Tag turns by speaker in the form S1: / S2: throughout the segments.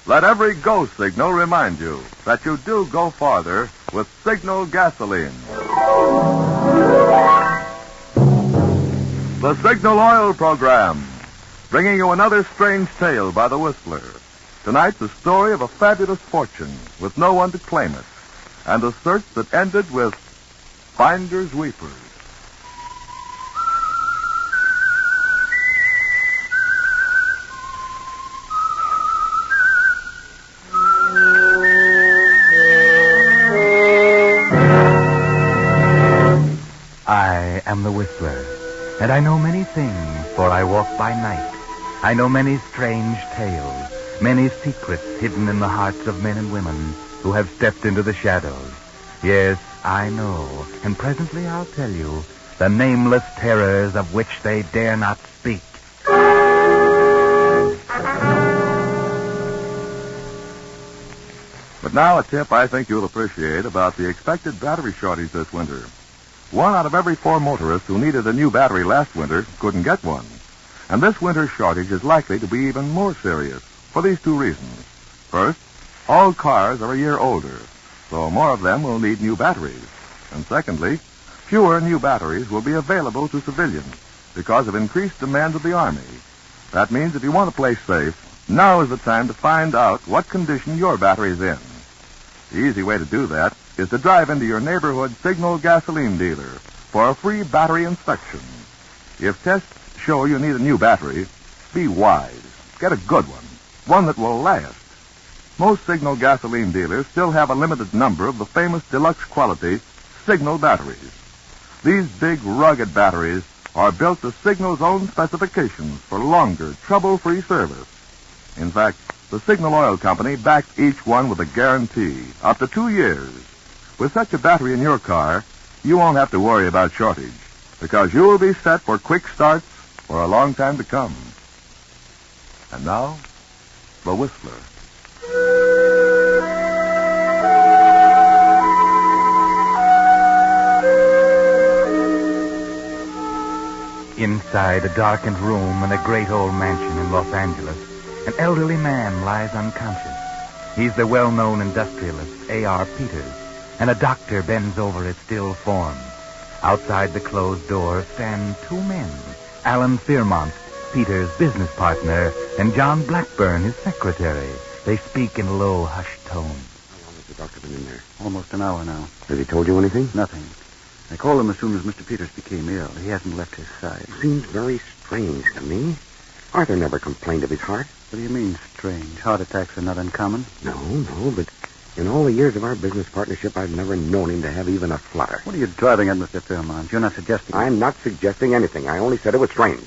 S1: Let every go signal remind you that you do go farther with Signal gasoline. The Signal Oil Program, bringing you another strange tale by the Whistler. Tonight, the story of a fabulous fortune with no one to claim it, and a search that ended with finders weepers.
S2: I am the Whistler, and I know many things, for I walk by night. I know many strange tales, many secrets hidden in the hearts of men and women who have stepped into the shadows. Yes, I know, and presently I'll tell you the nameless terrors of which they dare not speak.
S1: But now a tip I think you'll appreciate about the expected battery shortage this winter. 1 out of every 4 motorists who needed a new battery last winter couldn't get one. And this winter's shortage is likely to be even more serious for these 2 reasons. First, all cars are a year older, so more of them will need new batteries. And secondly, fewer new batteries will be available to civilians because of increased demands of the Army. That means if you want to play safe, now is the time to find out what condition your battery's in. The easy way to do that is to drive into your neighborhood Signal gasoline dealer for a free battery inspection. If tests show you need a new battery, be wise. Get a good one that will last. Most Signal gasoline dealers still have a limited number of the famous deluxe quality Signal batteries. These big, rugged batteries are built to Signal's own specifications for longer, trouble-free service. In fact, the Signal Oil Company backs each one with a guarantee, up to 2 years. With such a battery in your car, you won't have to worry about shortage, because you'll be set for quick starts for a long time to come. And now, the Whistler.
S2: Inside a darkened room in a great old mansion in Los Angeles, an elderly man lies unconscious. He's the well-known industrialist, A.R. Peters, and a doctor bends over his still form. Outside the closed door stand 2 men, Alan Fairmont, Peters' business partner, and John Blackburn, his secretary. They speak in low, hushed tones.
S3: How long has the doctor been in there?
S4: Almost an hour now.
S3: Has he told you anything?
S4: Nothing. I called him as soon as Mr. Peters became ill. He hasn't left his side.
S3: Seems very strange to me. Arthur never complained of his heart.
S4: What do you mean, strange? Heart attacks are not uncommon.
S3: No, but in all the years of our business partnership, I've never known him to have even a flutter.
S4: What are you driving at, Mr. Fairmont? You're not suggesting...
S3: I'm not suggesting anything. I only said it was strange.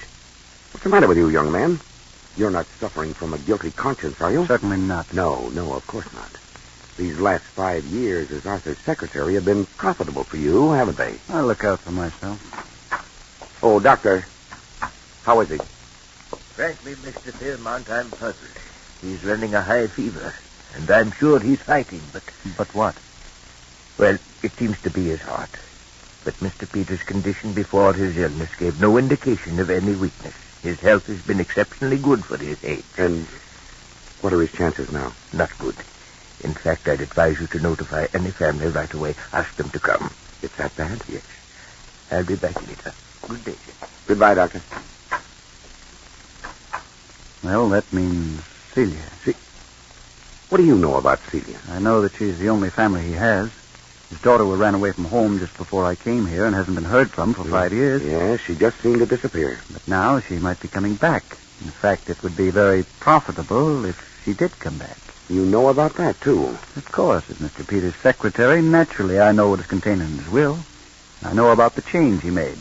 S3: What's the matter with you, young man? You're not suffering from a guilty conscience, are you?
S4: Certainly not.
S3: No, of course not. These last 5 years as Arthur's secretary have been profitable for you, haven't they?
S4: I'll look out for myself.
S3: Oh, Doctor, how is he?
S5: Frankly, Mr. Fairmont, I'm puzzled. He's running a high fever, and I'm sure he's fighting, but...
S4: But what?
S5: Well, it seems to be his heart. But Mr. Peters' condition before his illness gave no indication of any weakness. His health has been exceptionally good for his age.
S3: And what are his chances now?
S5: Not good. In fact, I'd advise you to notify any family right away. Ask them to come.
S3: It's that bad?
S5: Yes. I'll be back later. Good day, sir.
S3: Goodbye, Doctor.
S4: Well, that means Celia.
S3: What do you know about Celia?
S4: I know that she's the only family he has. His daughter ran away from home just before I came here and hasn't been heard from for 5 years.
S3: Yeah, she just seemed to disappear.
S4: But now she might be coming back. In fact, it would be very profitable if she did come back.
S3: You know about that, too?
S4: Of course, as Mr. Peters' secretary, naturally I know what is contained in his will. I know about the change he made.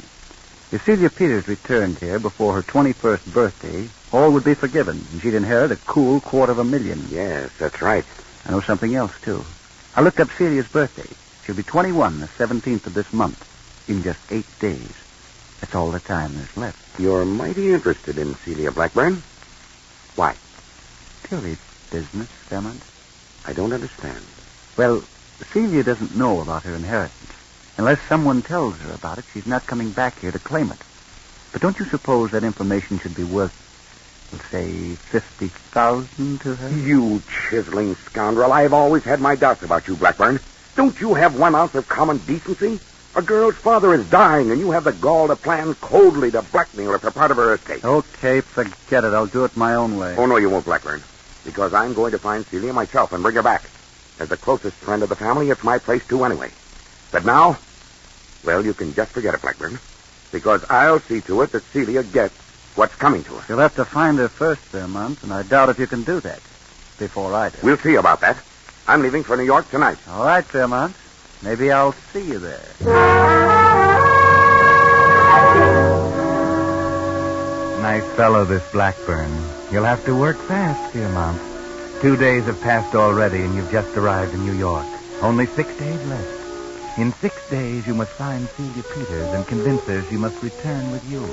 S4: If Celia Peters returned here before her 21st birthday, all would be forgiven, and she'd inherit a cool $250,000.
S3: Yes, that's right.
S4: I know something else, too. I looked up Celia's birthday. She'll be 21 the 17th of this month, in just 8 days. That's all the time there's left.
S3: You're mighty interested in Celia Blackburn. Why?
S4: Purely business, Sherman.
S3: I don't understand.
S4: Well, Celia doesn't know about her inheritance. Unless someone tells her about it, she's not coming back here to claim it. But don't you suppose that information should be worth Let's say 50,000 to her.
S3: You chiseling scoundrel. I've always had my doubts about you, Blackburn. Don't you have 1 ounce of common decency? A girl's father is dying, and you have the gall to plan coldly to blackmail her for part of her estate.
S4: Okay, forget it. I'll do it my own way.
S3: Oh, no, you won't, Blackburn. Because I'm going to find Celia myself and bring her back. As the closest friend of the family, it's my place, too, anyway. But now, well, you can just forget it, Blackburn. Because I'll see to it that Celia gets what's coming to her.
S4: You'll have to find her first, Fairmont, and I doubt if you can do that before I do.
S3: We'll see about that. I'm leaving for New York tonight.
S4: All right, Fairmont. Maybe I'll see you there.
S2: Nice fellow, this Blackburn. You'll have to work fast, Fairmont. 2 days have passed already, and you've just arrived in New York. Only 6 days left. In 6 days, you must find Celia Peters and convince her she must return with you.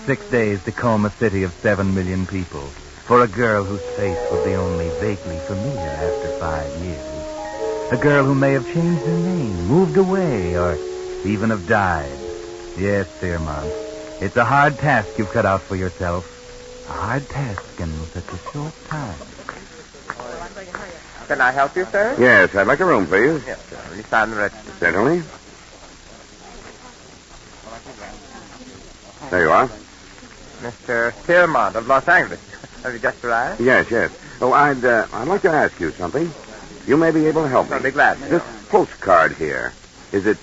S2: 6 days to comb a city of 7 million people for a girl whose face will be only vaguely familiar after 5 years. A girl who may have changed her name, moved away, or even have died. Yes, Fairmont. It's a hard task you've cut out for yourself. A hard task in such a short time.
S5: Can I help you, sir?
S3: Yes, I'd like a room, please.
S5: Yes, sir. Will you sign the register?
S3: Certainly. There you are.
S5: Mr. Fairmont of Los Angeles. Have you just arrived?
S3: Yes. Oh, I'd like to ask you something. You may be able to help me.
S5: I'll be glad.
S3: This postcard here, is it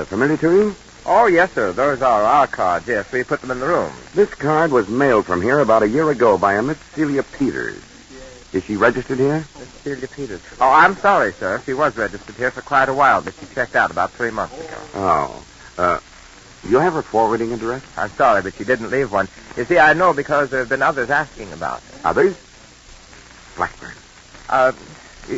S3: familiar to you?
S5: Oh, yes, sir. Those are our cards. Yes, we put them in the room.
S3: This card was mailed from here about a year ago by a Miss Celia Peters. Is she registered here?
S5: Miss Celia Peters. Oh, I'm sorry, sir. She was registered here for quite a while, but she checked out about 3 months ago.
S3: Oh. You have her forwarding address?
S5: I'm sorry, but she didn't leave one. You see, I know because there have been others asking about her.
S3: Others? Blackburn.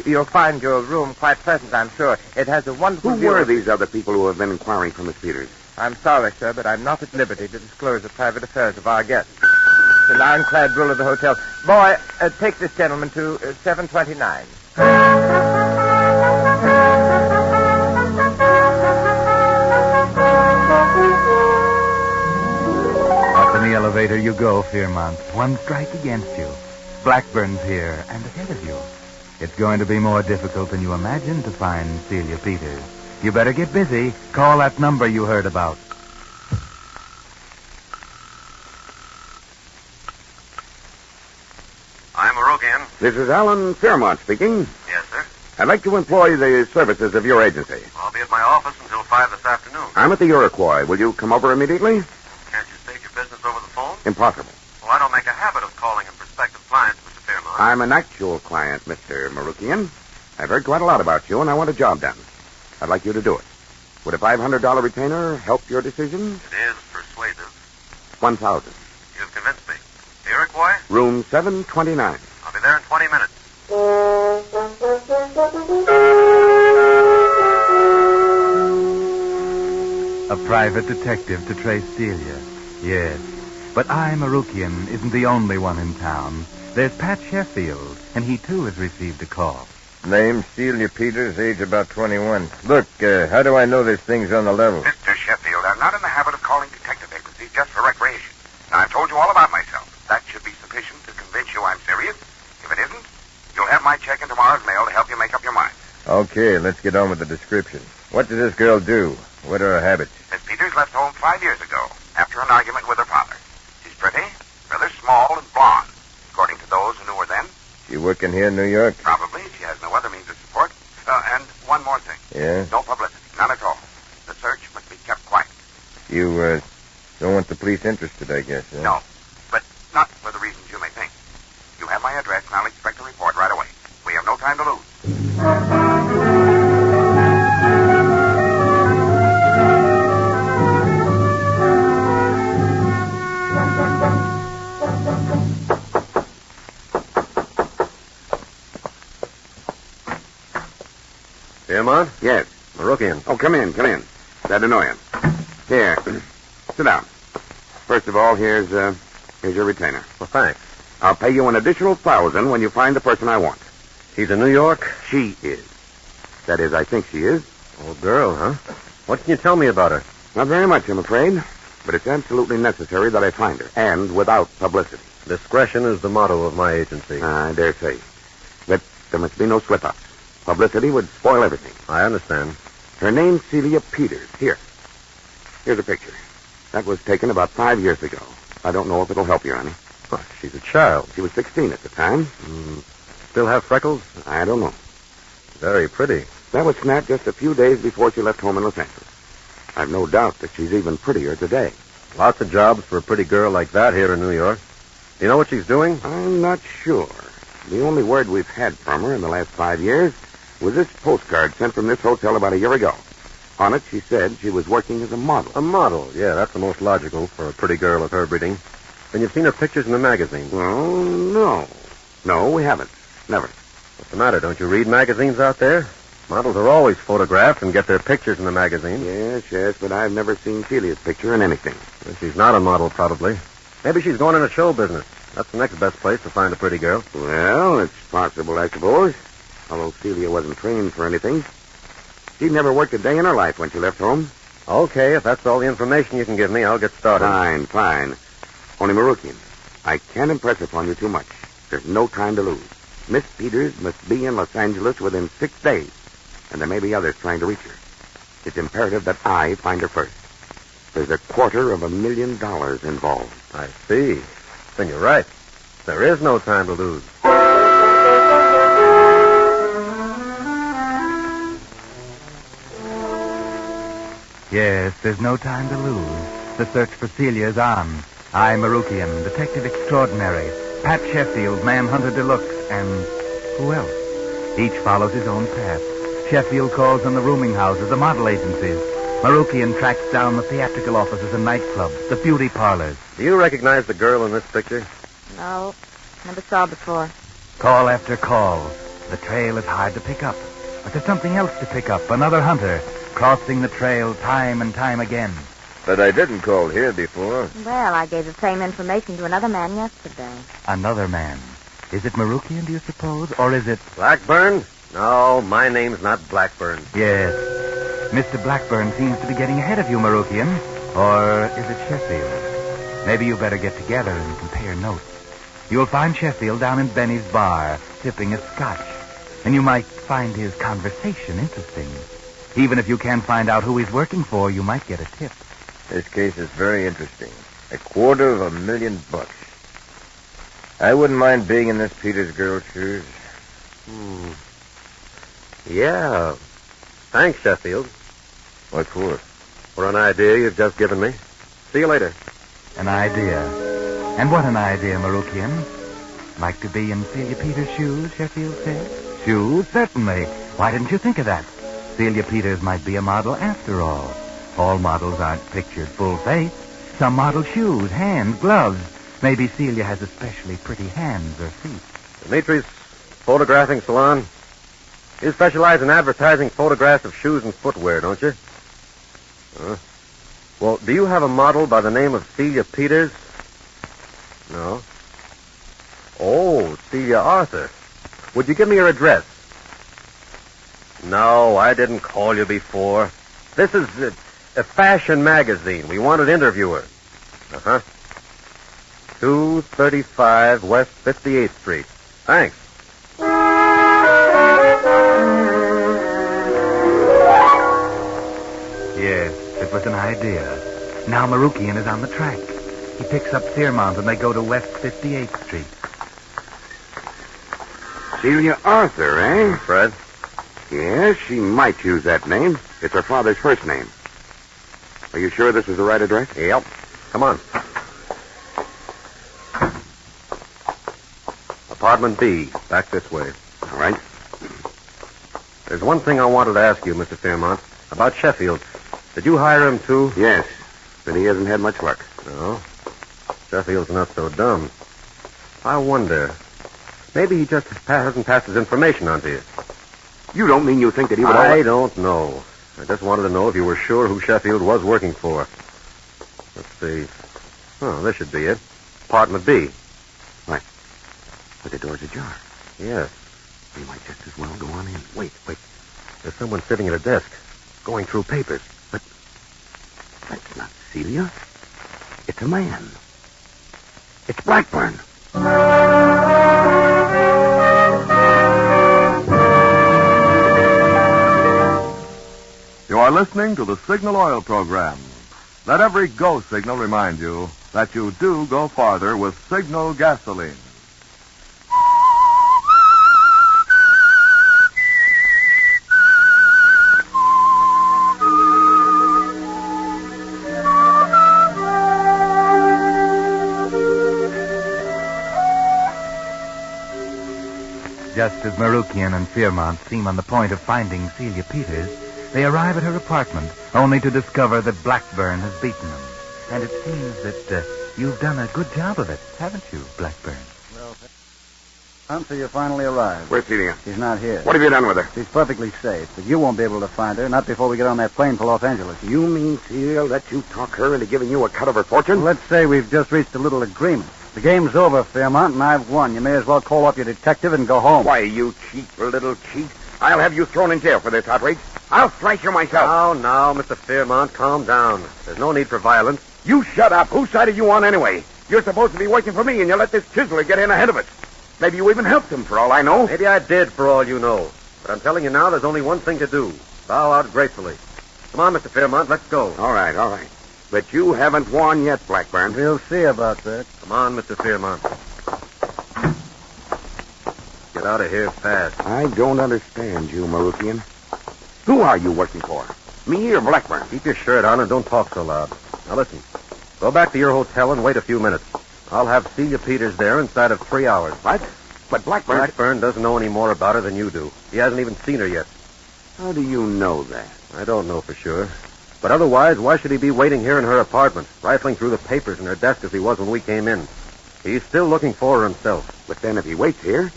S5: You'll find your room quite pleasant, I'm sure. It has a wonderful
S3: Who
S5: view
S3: were
S5: of-
S3: these other people who have been inquiring for Miss Peters?
S5: I'm sorry, sir, but I'm not at liberty to disclose the private affairs of our guests. It's an ironclad rule of the hotel. Boy, take this gentleman to 729.
S2: Up in the elevator you go, Fairmont. One strike against you. Blackburn's here and ahead of you. It's going to be more difficult than you imagined to find Celia Peters. You better get busy. Call that number you heard about.
S1: I'm Marokian.
S3: This is Alan Fairmont speaking.
S1: Yes, sir.
S3: I'd like to employ the services of your agency.
S1: I'll be at my office until 5 this afternoon.
S3: I'm at the Iroquois. Will you come over immediately?
S1: Can't you state your business over the phone?
S3: Impossible.
S1: Well, I don't make a habit of calling in prospective clients, Mr. Fairmont.
S3: I'm an actual client, Mr. Marokian. I've heard quite a lot about you, and I want a job done. I'd like you to do it. Would a $500 retainer help your decision?
S1: It is persuasive.
S3: 1,000.
S1: You've convinced me. The Iroquois?
S3: Room 729.
S1: I'll be there in 20 minutes.
S2: A private detective to trace Celia. Yes. But I, Marokian, isn't the only one in town. There's Pat Sheffield, and he too has received a call.
S5: Name Celia Peters, age about 21. Look, how do I know this thing's on the level?
S3: Mr. Sheffield, I'm not in the habit of calling detective agencies just for recreation. Now, I've told you all about myself. That should be sufficient to convince you I'm serious. If it isn't, you'll have my check in tomorrow's mail to help you make up your mind.
S5: Okay, let's get on with the description. What does this girl do? What are her habits?
S3: Miss Peters left home 5 years ago after an argument with her father. She's pretty, rather small, and blonde, according to those who knew her then.
S5: She working here in New York?
S3: Probably. She has no other means of support. And one more thing.
S5: Yeah?
S3: No publicity. None at all. The search must be kept quiet.
S5: You, don't want the police interested, I guess, huh?
S3: No. But not for the reasons you may think. You have my address, and I'll expect a report right away. We have no time to lose.
S1: Fairmont?
S3: Yes.
S1: Marokian.
S3: Oh, come in. That annoying. Here. Sit down. First of all, here's your retainer.
S1: Well, thanks.
S3: I'll pay you an additional 1,000 when you find the person I want.
S1: He's in New York?
S3: She is. That is, I think she is.
S1: Old girl, huh? What can you tell me about her?
S3: Not very much, I'm afraid. But it's absolutely necessary that I find her, and without publicity.
S6: Discretion is the motto of my agency.
S3: I dare say. But there must be no slip-ups. Publicity would spoil everything.
S6: I understand.
S3: Her name's Celia Peters. Here's a picture. That was taken about 5 years ago. I don't know if it'll help you, honey.
S6: Well, she's a child.
S3: She was 16 at the time.
S6: Still have freckles?
S3: I don't know.
S6: Very pretty.
S3: That was snapped just a few days before she left home in Los Angeles. I've no doubt that she's even prettier today.
S6: Lots of jobs for a pretty girl like that here in New York. Do you know what she's doing?
S3: I'm not sure. The only word we've had from her in the last 5 years was this postcard sent from this hotel about a year ago. On it, she said she was working as a model.
S6: A model? Yeah, that's the most logical for a pretty girl of her breeding. Then you've seen her pictures in the magazine.
S3: Oh, no. No, we haven't. Never.
S6: What's the matter? Don't you read magazines out there? Models are always photographed and get their pictures in the magazine.
S3: Yes, but I've never seen Celia's picture in anything.
S6: Well, she's not a model, probably. Maybe she's going into show business. That's the next best place to find a pretty girl.
S3: Well, it's possible, I suppose. Although Celia wasn't trained for anything. She never worked a day in her life when she left home.
S6: Okay, if that's all the information you can give me, I'll get started.
S3: Fine. Only Marukian, I can't impress upon you too much. There's no time to lose. Miss Peters must be in Los Angeles within 6 days. And there may be others trying to reach her. It's imperative that I find her first. There's $250,000 involved.
S6: I see. Then you're right. There is no time to lose.
S2: Yes, there's no time to lose. The search for Celia is on. I, Marukian, detective extraordinary, Pat Sheffield, manhunter deluxe, and who else? Each follows his own path. Sheffield calls on the rooming houses, the model agencies. Marukian tracks down the theatrical offices and nightclubs, the beauty parlors.
S6: Do you recognize the girl in this picture?
S7: No, never saw before.
S2: Call after call. The trail is hard to pick up. But there's something else to pick up. Another hunter, crossing the trail time and time again.
S8: But I didn't call here before.
S7: Well, I gave the same information to another man yesterday.
S2: Another man. Is it Marukian, do you suppose? Or is it...
S6: Blackburn? No, my name's not Blackburn.
S2: Yes. Mr. Blackburn seems to be getting ahead of you, Marukian. Or is it Sheffield? Maybe you better get together and compare notes. You'll find Sheffield down in Benny's bar, sipping a scotch. And you might find his conversation interesting. Even if you can't find out who he's working for, you might get a tip.
S8: This case is very interesting. $250,000. I wouldn't mind being in this Peters girl's shoes.
S6: Yeah. Thanks, Sheffield.
S8: What for?
S6: For an idea you've just given me. See you later.
S2: An idea. And what an idea, Marukian. Like to be in Celia Peters' shoes, Sheffield said? Shoes? Certainly. Why didn't you think of that? Celia Peters might be a model after all. All models aren't pictured full face. Some model shoes, hands, gloves. Maybe Celia has especially pretty hands or feet.
S6: Dimitri's photographing salon. You specialize in advertising photographs of shoes and footwear, don't you? Well, do you have a model by the name of Celia Peters? No. Oh, Celia Arthur. Would you give me your address? No, I didn't call you before. This is a fashion magazine. We wanted to interview her. 235 West 58th Street. Thanks.
S2: Yes, it was an idea. Now Marukian is on the track. He picks up Searmont and they go to West 58th Street.
S3: Celia Arthur, eh?
S6: Fred?
S3: Yes, she might use that name. It's her father's first name. Are you sure this is the right address?
S6: Yep. Come on. Apartment B, back this way.
S3: All right.
S6: There's one thing I wanted to ask you, Mr. Fairmont, about Sheffield. Did you hire him, too?
S3: Yes, but he hasn't had much luck.
S6: No? Sheffield's not so dumb. I wonder. Maybe he just hasn't passed his information on to you.
S3: You don't mean you think that he would...
S6: I don't know. I just wanted to know if you were sure who Sheffield was working for. Let's see. Oh, this should be it. Apartment B.
S3: Right. But the door's ajar.
S6: Yes.
S3: We might just as well go on in.
S6: Wait. There's someone sitting at a desk, going through papers.
S3: But that's not Celia. It's a man. It's Blackburn.
S1: You are listening to the Signal Oil program. Let every go signal remind you that you do go farther with Signal gasoline.
S2: Just as Marukian and Fairmont seem on the point of finding Celia Peters, they arrive at her apartment, only to discover that Blackburn has beaten them. And it seems that you've done a good job of it, haven't you, Blackburn?
S4: Well, until you finally arrived.
S3: Where's Celia?
S4: She's not here.
S3: What have you done with her?
S4: She's perfectly safe, but you won't be able to find her, not before we get on that plane for Los Angeles.
S3: You mean Celia let you talk her into giving you a cut of her fortune?
S4: Well, let's say we've just reached a little agreement. The game's over, Fairmont, and I've won. You may as well call up your detective and go home.
S3: Why, you cheap little cheat. I'll have you thrown in jail for this outrage. I'll thrash you myself.
S6: Now, Mr. Fairmont, calm down. There's no need for violence.
S3: You shut up. Whose side are you on anyway? You're supposed to be working for me, and you let this chiseler get in ahead of us. Maybe you even helped him, for all I know.
S6: Maybe I did, for all you know. But I'm telling you now, there's only one thing to do. Bow out gracefully. Come on, Mr. Fairmont, let's go.
S3: All right. But you haven't won yet, Blackburn.
S4: We'll see about that.
S6: Come on, Mr. Fairmont. Get out of here fast.
S3: I don't understand you, Marukian. Who are you working for? Me or Blackburn?
S6: Keep your shirt on and don't talk so loud. Now listen. Go back to your hotel and wait a few minutes. I'll have Celia Peters there inside of 3 hours.
S3: What? But Blackburn...
S6: Blackburn doesn't know any more about her than you do. He hasn't even seen her yet.
S3: How do you know that?
S6: I don't know for sure. But otherwise, why should he be waiting here in her apartment, rifling through the papers in her desk as he was when we came in? He's still looking for her himself.
S3: But then if he waits here,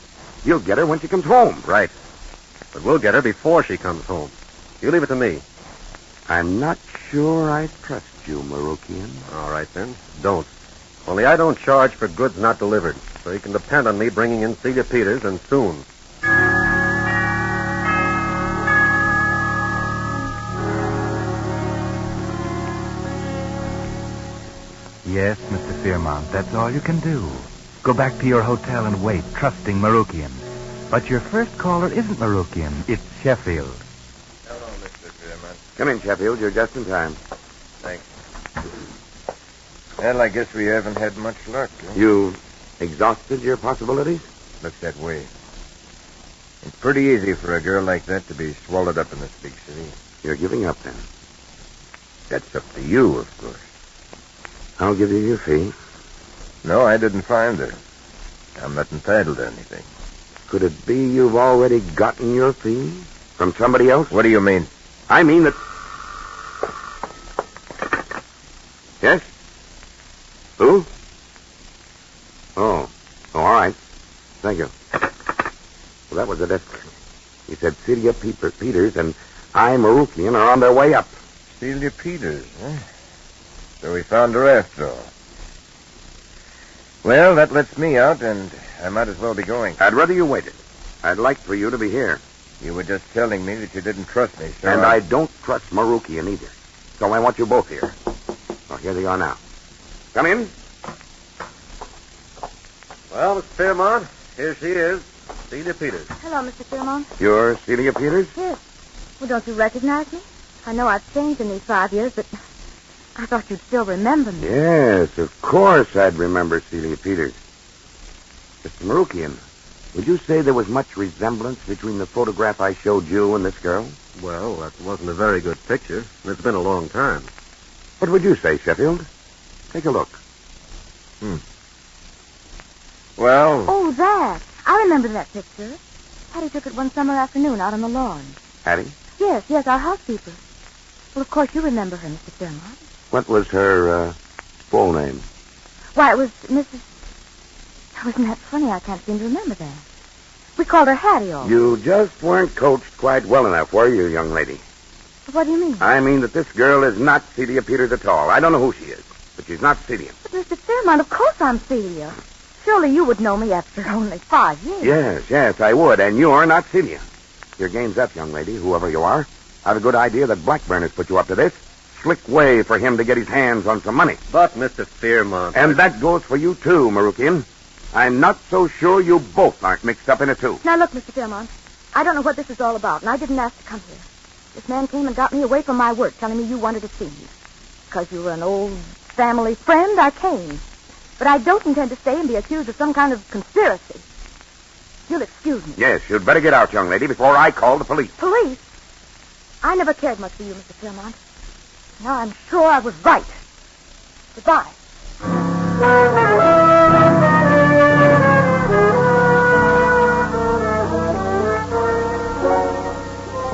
S3: you'll get her when she comes home.
S6: Right. But we'll get her before she comes home. You leave it to me.
S3: I'm not sure I trust you, Marukian.
S6: All right, then. Don't. Only I don't charge for goods not delivered, so you can depend on me bringing in Celia Peters, and soon.
S2: Yes, Mr. Fairmont, that's all you can do. Go back to your hotel and wait, trusting Marukian. But your first caller isn't Marukian, it's Sheffield.
S8: Hello, Mr. Fairmont.
S3: Come in, Sheffield. You're just in time.
S8: Thanks. Well, I guess we haven't had much luck. Huh?
S3: You exhausted your possibilities?
S8: Looks that way. It's pretty easy for a girl like that to be swallowed up in this big city.
S3: You're giving up, then.
S8: That's up to you, of course.
S3: I'll give you your fee.
S8: No, I didn't find her. I'm not entitled to anything.
S3: Could it be you've already gotten your fee? From somebody else?
S8: What do you mean?
S3: I mean that... Yes? Who? Oh, all right. Thank you. Well, that was the desk clerk. He said Celia Peters and I, Marukian, are on their way up.
S8: Celia Peters, huh? So we found her after all. Well, that lets me out, and I might as well be going.
S3: I'd rather you waited. I'd like for you to be here.
S8: You were just telling me that you didn't trust me, so
S3: And I don't trust Marukian either. So I want you both here. Well, here they are now. Come in.
S6: Well, Mr. Fairmont, here she is, Celia Peters.
S7: Hello, Mr. Fairmont.
S3: You're Celia Peters?
S7: Yes. Well, don't you recognize me? I know I've changed in these 5 years, but I thought you'd still remember me.
S3: Yes, of course I'd remember Celia Peters. Mr. Marukian, would you say there was much resemblance between the photograph I showed you and this girl?
S6: Well, that wasn't a very good picture, and it's been a long time.
S3: What would you say, Sheffield? Take a look.
S8: Well...
S7: Oh, that. I remember that picture. Hattie took it one summer afternoon out on the lawn.
S3: Hattie?
S7: Yes, our housekeeper. Well, of course you remember her, Mr. Fairmont.
S3: What was her full name?
S7: Why, it was Mrs... Oh, isn't that funny? I can't seem to remember that. We called her Hattie all.
S3: You just weren't coached quite well enough, were you, young lady?
S7: What do you mean?
S3: I mean that this girl is not Celia Peters at all. I don't know who she is, but she's not Celia.
S7: But, Mr. Fairmont, of course I'm Celia. Surely you would know me after only 5 years.
S3: Yes, I would, and you're not Celia. Your game's up, young lady, whoever you are. I've a good idea that Blackburn has put you up to this. Slick way for him to get his hands on some money.
S6: But, Mr. Fairmont...
S3: And that goes for you, too, Marukian. I'm not so sure you both aren't mixed up in it, too.
S7: Now, look, Mr. Fairmont, I don't know what this is all about, and I didn't ask to come here. This man came and got me away from my work, telling me you wanted to see me. Because you were an old family friend, I came. But I don't intend to stay and be accused of some kind of conspiracy. You'll excuse me.
S3: Yes, you'd better get out, young lady, before I call the police.
S7: Police? I never cared much for you, Mr. Fairmont. Now I'm sure I was right. Goodbye.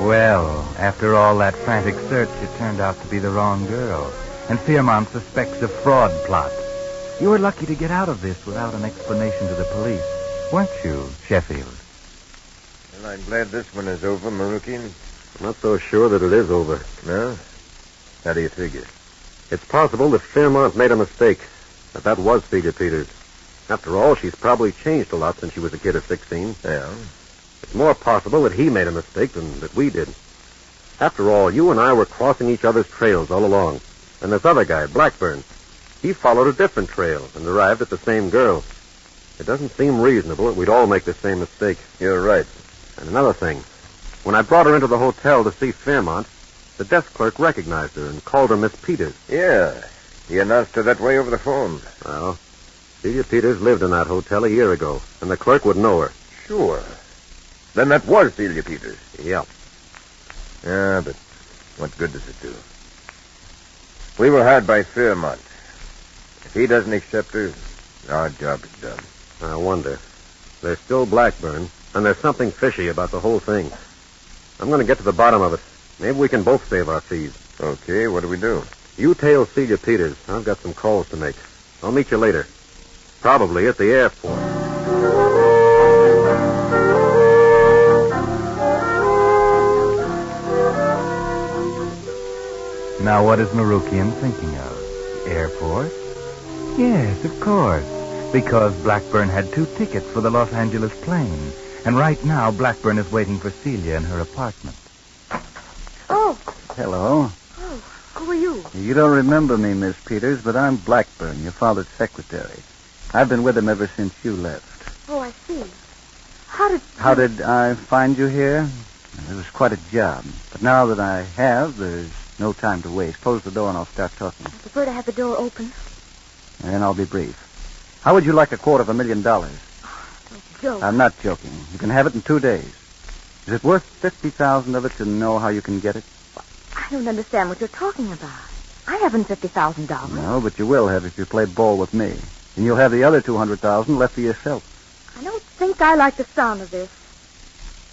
S2: Well, after all that frantic search, it turned out to be the wrong girl. And Fairmont suspects a fraud plot. You were lucky to get out of this without an explanation to the police, weren't you, Sheffield?
S8: Well, I'm glad this one is over, Marukian.
S6: I'm not so sure that it is over.
S8: No? How do you figure?
S6: It's possible that Fairmont made a mistake, that was Celia Peters. After all, she's probably changed a lot since she was a kid of 16.
S8: Yeah.
S6: It's more possible that he made a mistake than that we did. After all, you and I were crossing each other's trails all along. And this other guy, Blackburn, he followed a different trail and arrived at the same girl. It doesn't seem reasonable that we'd all make the same mistake.
S8: You're right.
S6: And another thing. When I brought her into the hotel to see Fairmont, the desk clerk recognized her and called her Miss Peters.
S8: Yeah. He announced her that way over the phone.
S6: Well, Celia Peters lived in that hotel a year ago, and the clerk would know her.
S8: Sure. Then that was Celia Peters.
S6: Yeah.
S8: Yeah, but what good does it do? We were hired by Fairmont. If he doesn't accept her, our job is done.
S6: I wonder. There's still Blackburn, and there's something fishy about the whole thing. I'm going to get to the bottom of it. Maybe we can both save our fees.
S8: Okay, what do we do?
S6: You tail Celia Peters. I've got some calls to make. I'll meet you later. Probably at the airport.
S2: Now, what is Marukian thinking of? Airport? Yes, of course. Because Blackburn had 2 tickets for the Los Angeles plane. And right now, Blackburn is waiting for Celia in her apartment.
S7: Oh.
S4: Hello.
S7: Oh, who are you?
S4: You don't remember me, Miss Peters, but I'm Blackburn, your father's secretary. I've been with him ever since you left.
S7: Oh, I see.
S4: How did I find you here? It was quite a job. But now that I have, there's no time to waste. Close the door and I'll start talking.
S7: I prefer to have the door open.
S4: And I'll be brief. How would you like $250,000?
S7: Don't joke.
S4: I'm not joking. You can have it in 2 days. Is it worth 50,000 of it to know how you can get it?
S7: I don't understand what you're talking about. I haven't $50,000.
S4: No, but you will have if you play ball with me. And you'll have the other 200,000 left for yourself.
S7: I don't think I like the sound of this.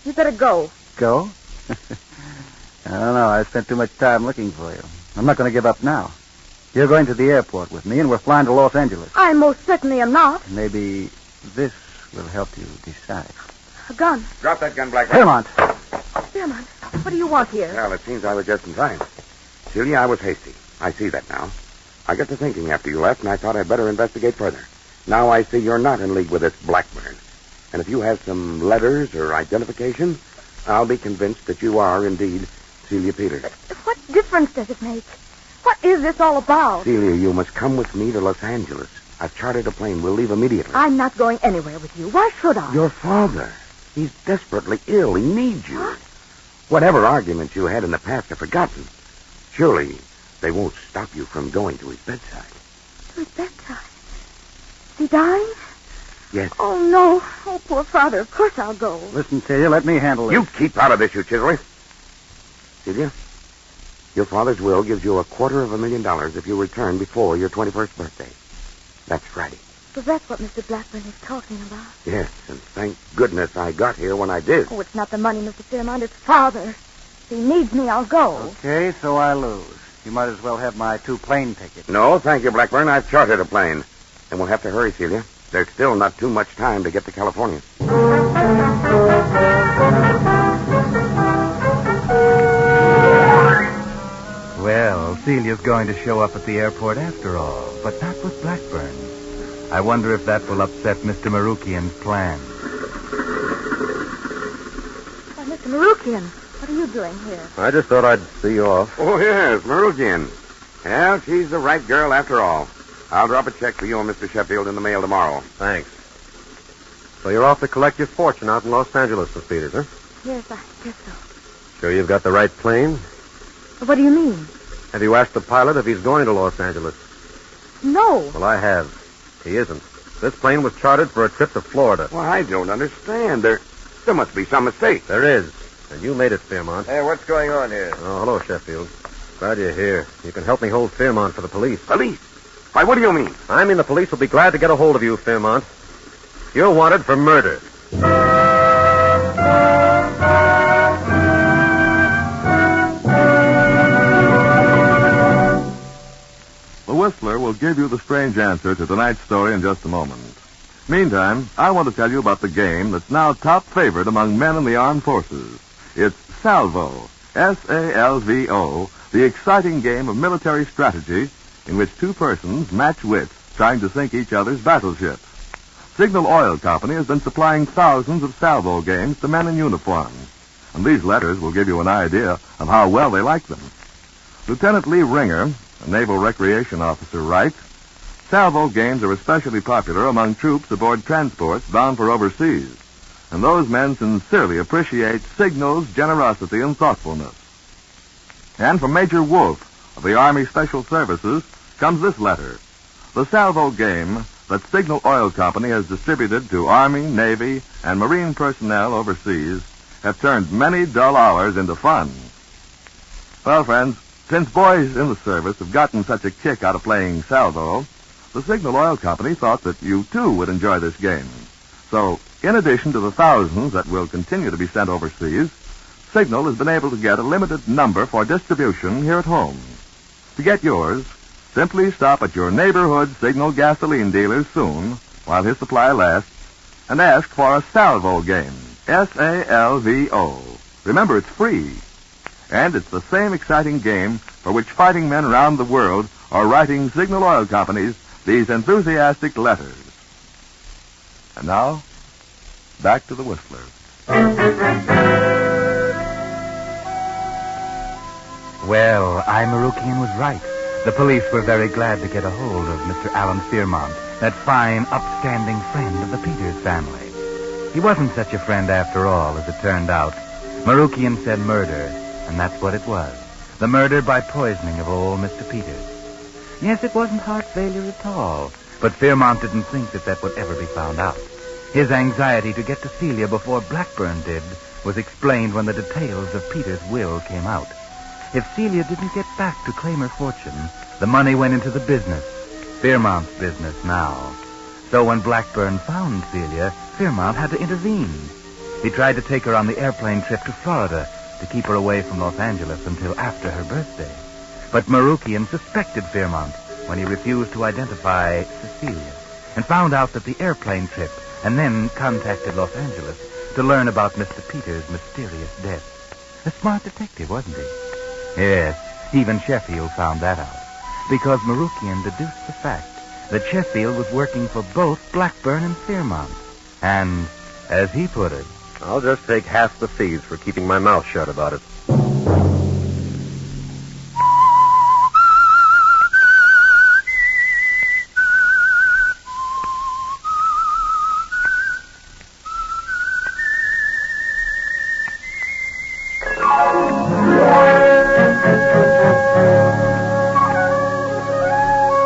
S7: You better go.
S4: Go? I don't know. I spent too much time looking for you. I'm not going to give up now. You're going to the airport with me, and we're flying to Los Angeles.
S7: I most certainly am not.
S4: Maybe this will help you decide.
S7: A gun.
S3: Drop that gun, Blackburn.
S4: Fairmont.
S7: Fairmont, what do you want here?
S3: Well, it seems I was just in time. Celia, I was hasty. I see that now. I got to thinking after you left, and I thought I'd better investigate further. Now I see you're not in league with this Blackburn. And if you have some letters or identification, I'll be convinced that you are indeed Celia Peters.
S7: What difference does it make? What is this all about?
S3: Celia, you must come with me to Los Angeles. I've chartered a plane. We'll leave immediately.
S7: I'm not going anywhere with you. Why should I?
S3: Your father. He's desperately ill. He needs you. Whatever arguments you had in the past are forgotten. Surely they won't stop you from going to his bedside.
S7: To his bedside? Is he dying?
S3: Yes.
S7: Oh, no. Oh, poor father. Of course I'll go.
S4: Listen, Celia, let me handle this.
S3: You keep out of this, you chiseler. Celia, your father's will gives you $250,000 if you return before your 21st birthday. That's Friday.
S7: So that's what Mr. Blackburn is talking about.
S3: Yes, and thank goodness I got here when I did.
S7: Oh, it's not the money, Mr. Fairmont. It's father. If he needs me, I'll go.
S4: Okay, so I lose. You might as well have my 2 plane tickets.
S3: No, thank you, Blackburn. I've chartered a plane. And we'll have to hurry, Celia. There's still not too much time to get to California.
S2: Well, Celia's going to show up at the airport after all, but not with Blackburn. I wonder if that will upset Mr. Marukian's plans.
S7: Why, Mr. Marukian, what are you doing here?
S6: I just thought I'd see you off.
S3: Oh, yes, Marukian. Well, she's the right girl after all. I'll drop a check for you and Mr. Sheffield in the mail tomorrow.
S6: Thanks. So you're off to collect your fortune out in Los Angeles, Miss Peters, huh?
S7: Yes, I guess so.
S6: Sure you've got the right plane?
S7: What do you mean?
S6: Have you asked the pilot if he's going to Los Angeles?
S7: No.
S6: Well, I have. He isn't. This plane was chartered for a trip to Florida.
S3: Well, I don't understand. There must be some mistake.
S6: There is. And you made it, Fairmont.
S8: Hey, what's going on here?
S6: Oh, hello, Sheffield. Glad you're here. You can help me hold Fairmont for the police.
S3: Police? Why, what do you mean?
S6: I mean the police will be glad to get a hold of you, Fairmont. You're wanted for murder.
S1: The Whistler will give you the strange answer to tonight's story in just a moment. Meantime, I want to tell you about the game that's now top favorite among men in the armed forces. It's Salvo, S-A-L-V-O, the exciting game of military strategy in which two persons match wits trying to sink each other's battleships. Signal Oil Company has been supplying thousands of Salvo games to men in uniform, and these letters will give you an idea of how well they like them. Lieutenant Lee Ringer, a naval recreation officer, writes, Salvo games are especially popular among troops aboard transports bound for overseas, and those men sincerely appreciate Signal's generosity and thoughtfulness. And from Major Wolf of the Army Special Services comes this letter. The Salvo game that Signal Oil Company has distributed to Army, Navy, and Marine personnel overseas have turned many dull hours into fun. Well, friends, since boys in the service have gotten such a kick out of playing Salvo, the Signal Oil Company thought that you, too, would enjoy this game. So, in addition to the thousands that will continue to be sent overseas, Signal has been able to get a limited number for distribution here at home. To get yours, simply stop at your neighborhood Signal gasoline dealer soon, while his supply lasts, and ask for a Salvo game, S-A-L-V-O. Remember, it's free. And it's the same exciting game for which fighting men around the world are writing Signal Oil Companies these enthusiastic letters. And now, back to the Whistler.
S2: Well, Marukian was right. The police were very glad to get a hold of Mr. Alan Fairmont, that fine, upstanding friend of the Peters family. He wasn't such a friend after all, as it turned out. Marukian said murder, and that's what it was. The murder by poisoning of old Mr. Peters. Yes, it wasn't heart failure at all, but Fairmont didn't think that would ever be found out. His anxiety to get to Celia before Blackburn did was explained when the details of Peters' will came out. If Celia didn't get back to claim her fortune, the money went into the business, Fairmont's business now. So when Blackburn found Celia, Fairmont had to intervene. He tried to take her on the airplane trip to Florida to keep her away from Los Angeles until after her birthday. But Marukian suspected Fairmont when he refused to identify Cecilia and found out that the airplane trip and then contacted Los Angeles to learn about Mr. Peters' mysterious death. A smart detective, wasn't he? Yes, even Sheffield found that out, because Marukian deduced the fact that Sheffield was working for both Blackburn and Fairmont. And, as he put it,
S6: I'll just take half the fees for keeping my mouth shut about it.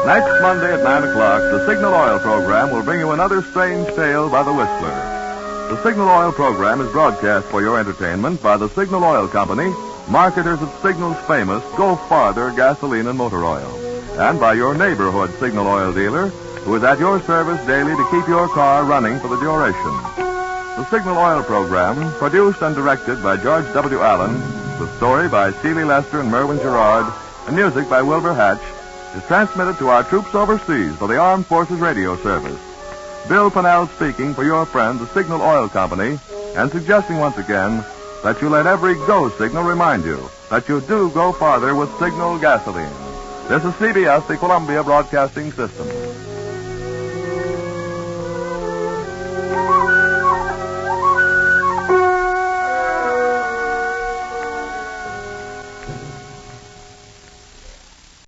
S1: Next Monday at 9 o'clock, the Signal Oil program will bring you another strange tale by the Whistler. The Signal Oil program is broadcast for your entertainment by the Signal Oil Company, marketers of Signal's famous Go Farther gasoline and motor oil, and by your neighborhood Signal Oil dealer, who is at your service daily to keep your car running for the duration. The Signal Oil program, produced and directed by George W. Allen, with story by Steely Lester and Merwin Gerard, and music by Wilbur Hatch, is transmitted to our troops overseas for the Armed Forces Radio Service. Bill Pennell speaking for your friend, the Signal Oil Company, and suggesting once again that you let every go signal remind you that you do go farther with Signal gasoline. This is CBS, the Columbia Broadcasting System.